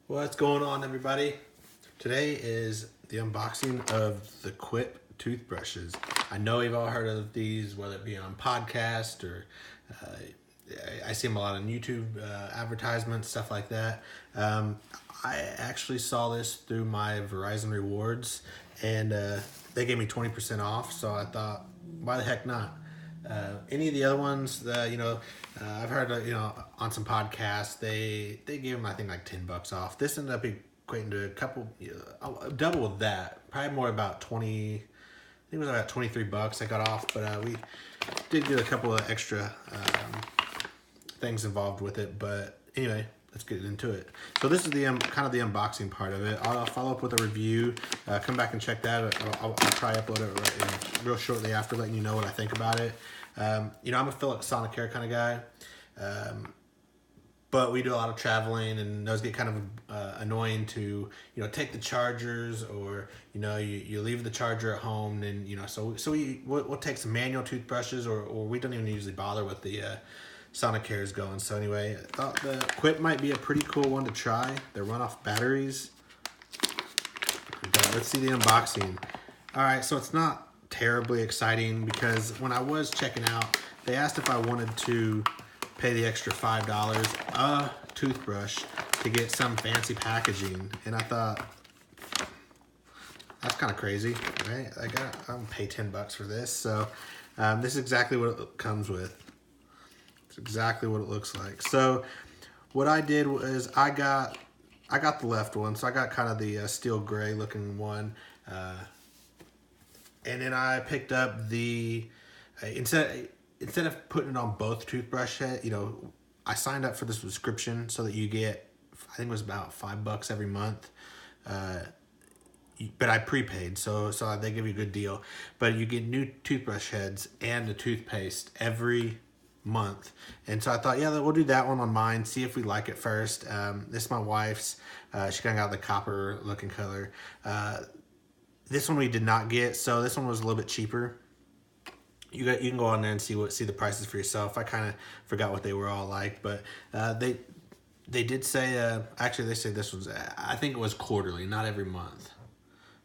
What's going on, everybody? Today is the unboxing of the Quip toothbrushes. I know you've all heard of these, whether it be on podcast or I see them a lot on YouTube advertisements, stuff like that. I actually saw this through my Verizon rewards, and they gave me 20% off. So I thought, why the heck not? Any of the other ones that I've heard on some podcasts, they gave them, I think, like $10 off. This ended up equating to a couple, double of that, probably more about 20. I think it was about $23 I got off, but we did get a couple of extra things involved with it. But anyway, let's get into it. So this is the kind of the unboxing part of it. I'll follow up with a review. Come back and check that. I'll try upload it real shortly after, letting you know what I think about it. I'm a Philips Sonicare kind of guy, but we do a lot of traveling, and those get kind of annoying to take the chargers, or you leave the charger at home, and so we'll take some manual toothbrushes, or we don't even usually bother with the Sonicares going. So anyway, I thought the Quip might be a pretty cool one to try. They run off batteries. But let's see the unboxing. All right, so it's not terribly exciting, because when I was checking out, they asked if I wanted to pay the extra $5 a toothbrush to get some fancy packaging, and I thought, that's kind of crazy, right? I'm gonna pay $10 for this. So this is exactly what it comes with. It's exactly what it looks like. So what I did was I got the left one, so I got kind of the steel gray looking one. And then I picked up the, instead of putting it on both toothbrush head, I signed up for the subscription so that you get, I think it was about $5 every month. But I prepaid, so they give you a good deal. But you get new toothbrush heads and the toothpaste every month. And so I thought, yeah, we'll do that one on mine, see if we like it first. This is my wife's. She kind of got the copper looking color. This one we did not get, so this one was a little bit cheaper. You can go on there and see the prices for yourself. I kind of forgot what they were all like, but they did say, actually they say this was, I think it was quarterly, not every month.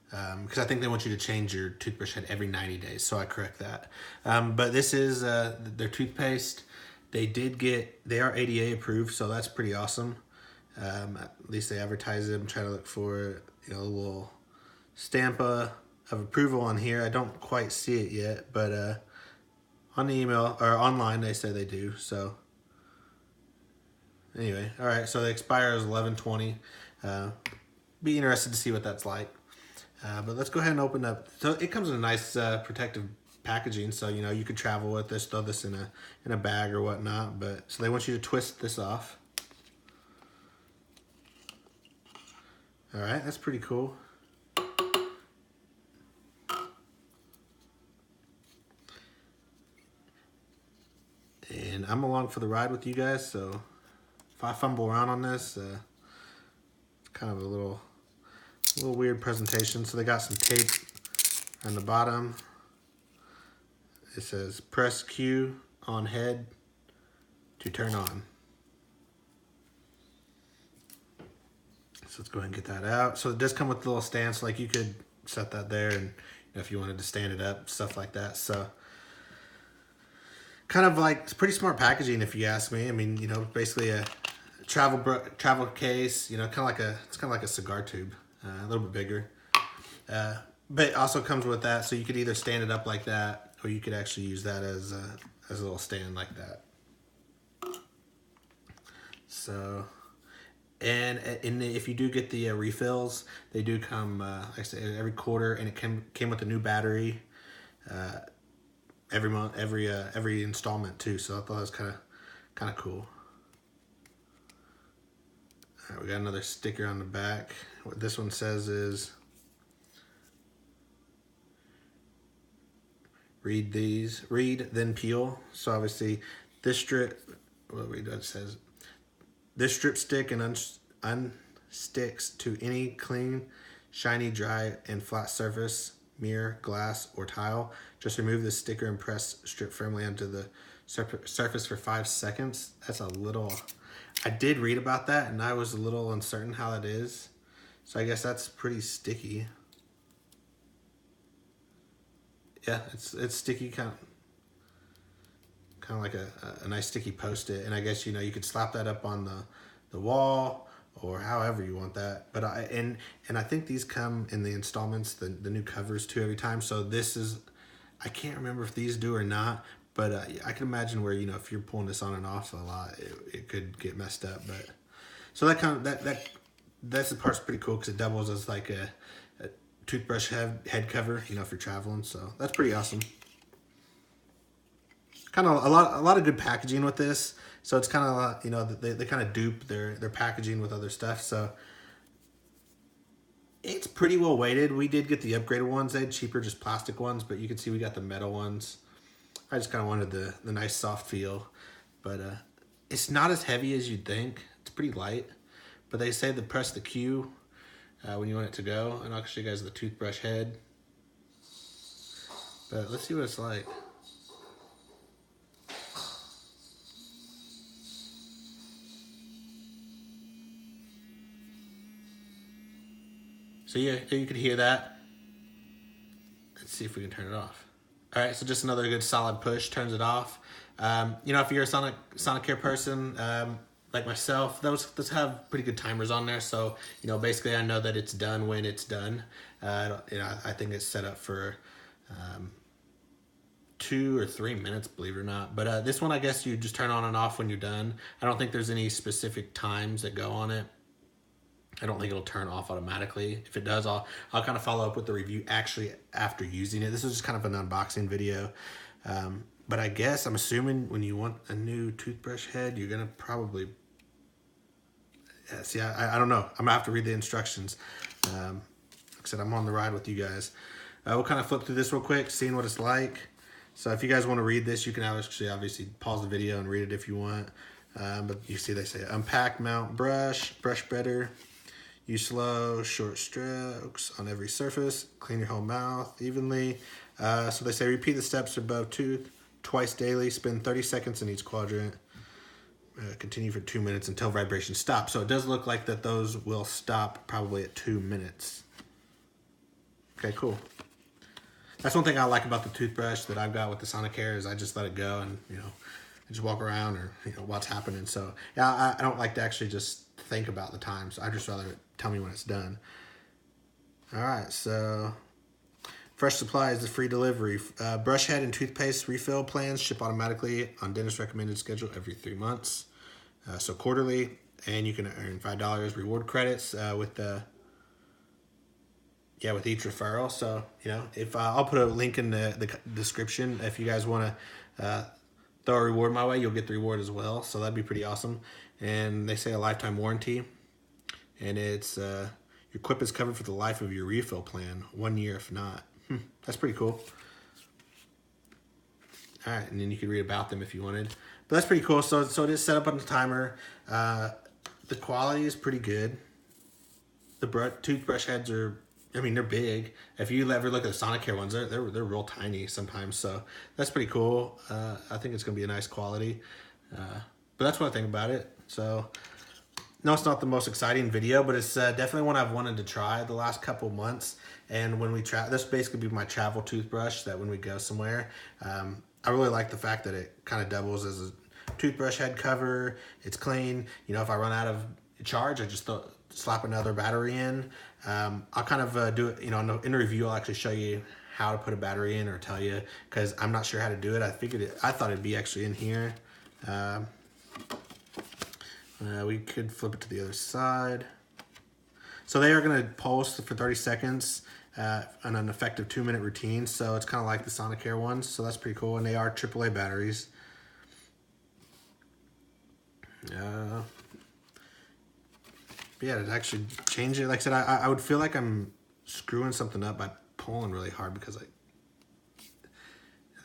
Because I think they want you to change your toothbrush head every 90 days, so I correct that. But this is their toothpaste. They are ADA approved, so that's pretty awesome. At least they advertise it. I'm trying to look for a little stamp of approval on here. I don't quite see it yet, but on the email or online they say they do. So anyway, all right, so the expire is 11/20. Be interested to see what that's like. But let's go ahead and open up. So it comes in a nice protective packaging, so you could travel with this, throw this in a bag or whatnot. But so they want you to twist this off. All right, that's pretty cool. And I'm along for the ride with you guys, so if I fumble around on this, it's kind of a little weird presentation. So they got some tape on the bottom. It says press Q on head to turn on. So let's go ahead and get that out. So it does come with a little stand, so like you could set that there, and if you wanted to stand it up, stuff like that. So kind of like, it's pretty smart packaging if you ask me. I mean, basically a travel case, it's kind of like a cigar tube, a little bit bigger. But it also comes with that, so you could either stand it up like that, or you could actually use that as a little stand like that. So, and if you do get the refills, they do come, like I said, every quarter, and it came with a new battery. Every month, every installment too. So I thought that was kind of cool. All right, we got another sticker on the back. What this one says is, read then peel. So obviously this strip, it says, this strip stick and unsticks to any clean, shiny, dry, and flat surface, mirror, glass, or tile. Just remove the sticker and press strip firmly onto the surface for 5 seconds. That's a little, I did read about that, and I was a little uncertain how that is. So I guess that's pretty sticky. Yeah, it's sticky, kind of like a nice sticky Post-it. And I guess, you could slap that up on the wall or however you want that. But and I think these come in the installments, the new covers too every time. So this is, I can't remember if these do or not, but I can imagine where, if you're pulling this on and off a lot, it could get messed up. But so that's the part's pretty cool because it doubles as like a toothbrush head cover, if you're traveling. So that's pretty awesome. Kind of a lot of good packaging with this. So it's kind of they kind of dupe their packaging with other stuff. So it's pretty well weighted. We did get the upgraded ones. They had cheaper, just plastic ones, but you can see we got the metal ones. I just kind of wanted the nice soft feel, but it's not as heavy as you'd think. It's pretty light, but they say to press the Q when you want it to go, and I'll show you guys the toothbrush head. But let's see what it's like. So yeah, you could hear that. Let's see if we can turn it off. All right, so just another good solid push turns it off. If you're a Sonicare person, like myself, those have pretty good timers on there. So, basically I know that it's done when it's done. I think it's set up for 2 or 3 minutes, believe it or not. But this one, I guess you just turn on and off when you're done. I don't think there's any specific times that go on it. I don't think it'll turn off automatically. If it does, I'll kind of follow up with the review actually after using it. This is just kind of an unboxing video. But I guess, I'm assuming when you want a new toothbrush head, you're going to probably... Yeah, see, I don't know. I'm going to have to read the instructions. Like I said, I'm on the ride with you guys. We'll kind of flip through this real quick, seeing what it's like. So if you guys want to read this, you can actually obviously pause the video and read it if you want. But you see they say, unpack, mount, brush better. Use slow, short strokes on every surface. Clean your whole mouth evenly. So they say repeat the steps above tooth twice daily. Spend 30 seconds in each quadrant. Continue for 2 minutes until vibration stops. So it does look like that those will stop probably at 2 minutes. Okay, cool. That's one thing I like about the toothbrush that I've got with the Sonicare is I just let it go and, I just walk around or, what's happening. So, yeah, I don't like to actually just think about the time. So I just rather tell me when it's done. All right, so fresh supplies, the free delivery. Brush head and toothpaste refill plans ship automatically on dentist recommended schedule every 3 months. So quarterly, and you can earn $5 reward credits with each referral. So, if I'll put a link in the description if you guys want to throw a reward my way, you'll get the reward as well. So that'd be pretty awesome. And they say a lifetime warranty, and it's your Quip is covered for the life of your refill plan, 1 year if not. That's pretty cool. All right, and then you can read about them if you wanted. But that's pretty cool. So it is set up on the timer. The quality is pretty good. The toothbrush heads are, they're big. If you ever look at the Sonicare ones, they're real tiny sometimes. So that's pretty cool. I think it's going to be a nice quality. But that's what I think about it. So, no, it's not the most exciting video, but it's definitely one I've wanted to try the last couple months. And when we this basically be my travel toothbrush that when we go somewhere, I really like the fact that it kind of doubles as a toothbrush head cover. It's clean. If I run out of charge, I just slap another battery in. I'll kind of do it, in the review, I'll actually show you how to put a battery in or tell you, because I'm not sure how to do it. I thought it'd be actually in here. We could flip it to the other side. So they are going to pulse for 30 seconds on an effective 2-minute routine. So it's kind of like the Sonicare ones. So that's pretty cool. And they are AAA batteries. Yeah, to actually change it, like I said, I would feel like I'm screwing something up by pulling really hard because it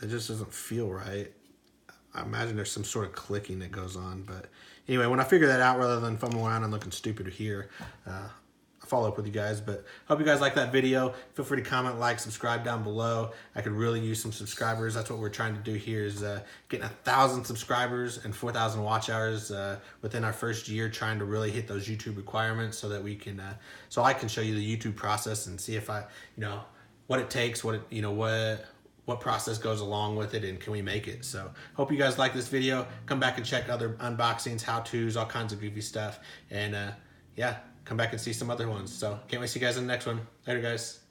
just doesn't feel right. I imagine there's some sort of clicking that goes on, but anyway, when I figure that out, rather than fumbling around and looking stupid here, I'll follow up with you guys. But hope you guys like that video. Feel free to comment, like, subscribe down below. I could really use some subscribers. That's what we're trying to do here, is getting 1,000 subscribers and 4,000 watch hours within our first year, trying to really hit those YouTube requirements so that we can, so I can show you the YouTube process and see if I, what it takes, what process goes along with it, and can we make it. So hope you guys like this video. Come back and check other unboxings, how-tos, all kinds of goofy stuff, and yeah, come back and see some other ones. So can't wait to see you guys in the next one. Later, guys.